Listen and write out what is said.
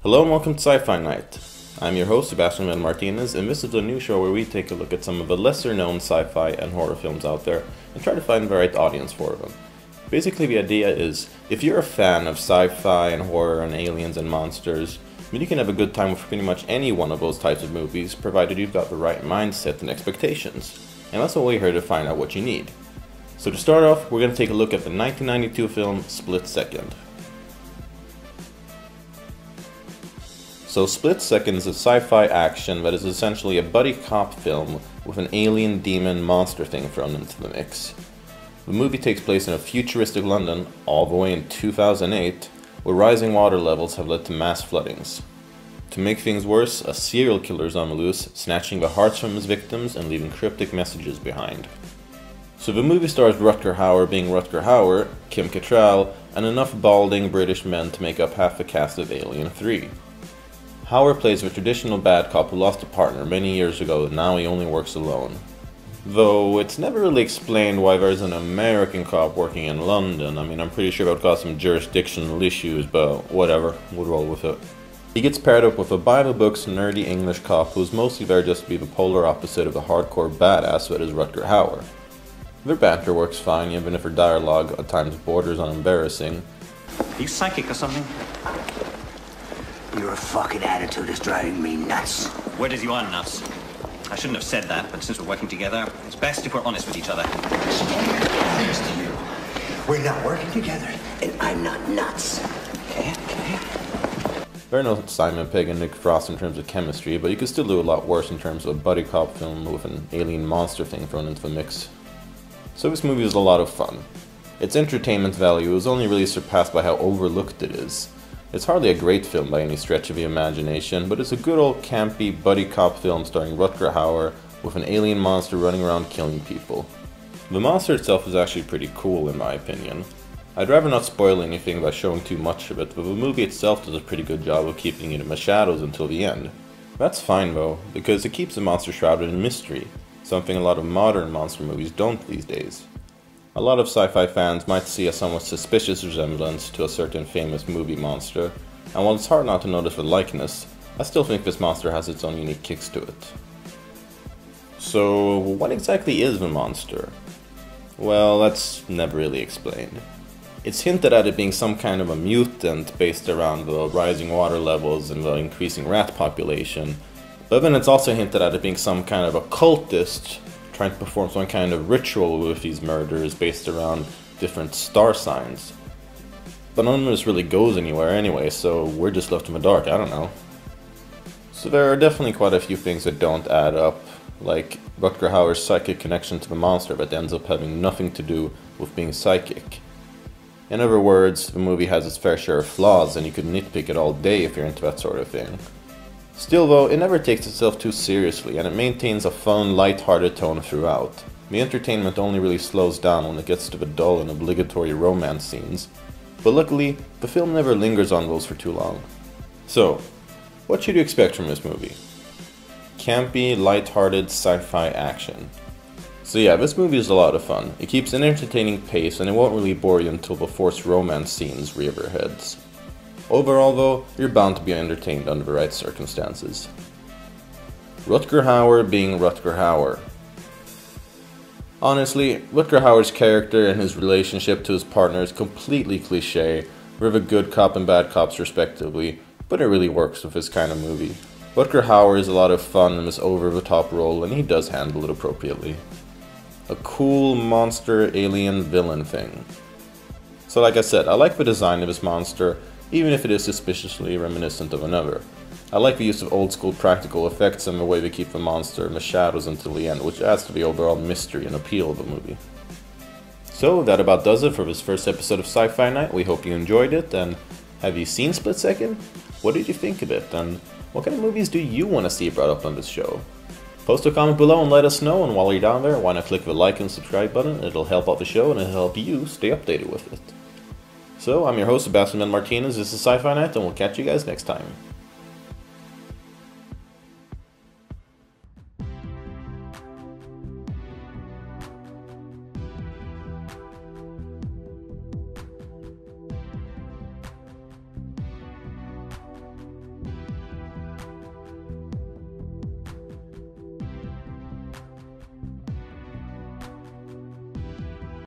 Hello and welcome to Sci-Fi Night. I'm your host, Sebastian Martinez, and this is a new show where we take a look at some of the lesser-known sci-fi and horror films out there and try to find the right audience for them. Basically, the idea is, if you're a fan of sci-fi and horror and aliens and monsters, then you can have a good time with pretty much any one of those types of movies, provided you've got the right mindset and expectations. And that's what we're here to find out what you need. So to start off, we're going to take a look at the 1992 film Split Second. So Split Second is a sci-fi action that is essentially a buddy cop film with an alien demon monster thing thrown into the mix. The movie takes place in a futuristic London, all the way in 2008, where rising water levels have led to mass floodings. To make things worse, a serial killer is on the loose, snatching the hearts from his victims and leaving cryptic messages behind. So the movie stars Rutger Hauer being Rutger Hauer, Kim Cattrall, and enough balding British men to make up half the cast of Alien 3. Hauer plays the traditional bad cop who lost a partner many years ago and now he only works alone. Though it's never really explained why there's an American cop working in London. I mean, I'm pretty sure that would cause some jurisdictional issues, but whatever, we'll roll with it. He gets paired up with a by-the-books nerdy English cop who's mostly there just to be the polar opposite of the hardcore badass that is Rutger Hauer. Their banter works fine, even if her dialogue at times borders on embarrassing. Are you psychic or something? Your fucking attitude is driving me nuts. Where does you are nuts? I shouldn't have said that, but since we're working together, it's best if we're honest with each other. Thanks to you. We're not working together, and I'm not nuts. Okay? There are no Simon Pegg and Nick Frost in terms of chemistry, but you could still do a lot worse in terms of a buddy cop film with an alien monster thing thrown into the mix. So this movie is a lot of fun. Its entertainment value is only really surpassed by how overlooked it is. It's hardly a great film by any stretch of the imagination, but it's a good old campy buddy cop film starring Rutger Hauer with an alien monster running around killing people. The monster itself is actually pretty cool in my opinion. I'd rather not spoil anything by showing too much of it, but the movie itself does a pretty good job of keeping it in the shadows until the end. That's fine though, because it keeps the monster shrouded in mystery, something a lot of modern monster movies don't these days. A lot of sci-fi fans might see a somewhat suspicious resemblance to a certain famous movie monster, and while it's hard not to notice the likeness, I still think this monster has its own unique kicks to it. So, what exactly is the monster? Well, that's never really explained. It's hinted at it being some kind of a mutant based around the rising water levels and the increasing rat population, but then it's also hinted at it being some kind of a cultist trying to perform some kind of ritual with these murders based around different star signs. But none of this really goes anywhere anyway, so we're just left in the dark, I don't know. So there are definitely quite a few things that don't add up, like Rutger Hauer's psychic connection to the monster that ends up having nothing to do with being psychic. In other words, the movie has its fair share of flaws and you could nitpick it all day if you're into that sort of thing. Still though, it never takes itself too seriously and it maintains a fun, light-hearted tone throughout. The entertainment only really slows down when it gets to the dull and obligatory romance scenes. But luckily, the film never lingers on those for too long. So, what should you expect from this movie? Campy, light-hearted sci-fi action. So yeah, this movie is a lot of fun. It keeps an entertaining pace and it won't really bore you until the forced romance scenes rear their heads. Overall though, you're bound to be entertained under the right circumstances. Rutger Hauer being Rutger Hauer. Honestly, Rutger Hauer's character and his relationship to his partner is completely cliché. They're the good cop and bad cops respectively, but it really works with this kind of movie. Rutger Hauer is a lot of fun in this over-the-top role and he does handle it appropriately. A cool monster alien villain thing. So like I said, I like the design of this monster, even if it is suspiciously reminiscent of another. I like the use of old school practical effects and the way they keep the monster in the shadows until the end, which adds to the overall mystery and appeal of the movie. So that about does it for this first episode of Sci-Fi Night. We hope you enjoyed it, and have you seen Split Second? What did you think of it, and what kind of movies do you want to see brought up on this show? Post a comment below and let us know, and while you're down there, why not click the like and subscribe button? It'll help out the show and it'll help you stay updated with it. So, I'm your host, Sebastian Martinez, this is Sci-Fi Night, and we'll catch you guys next time.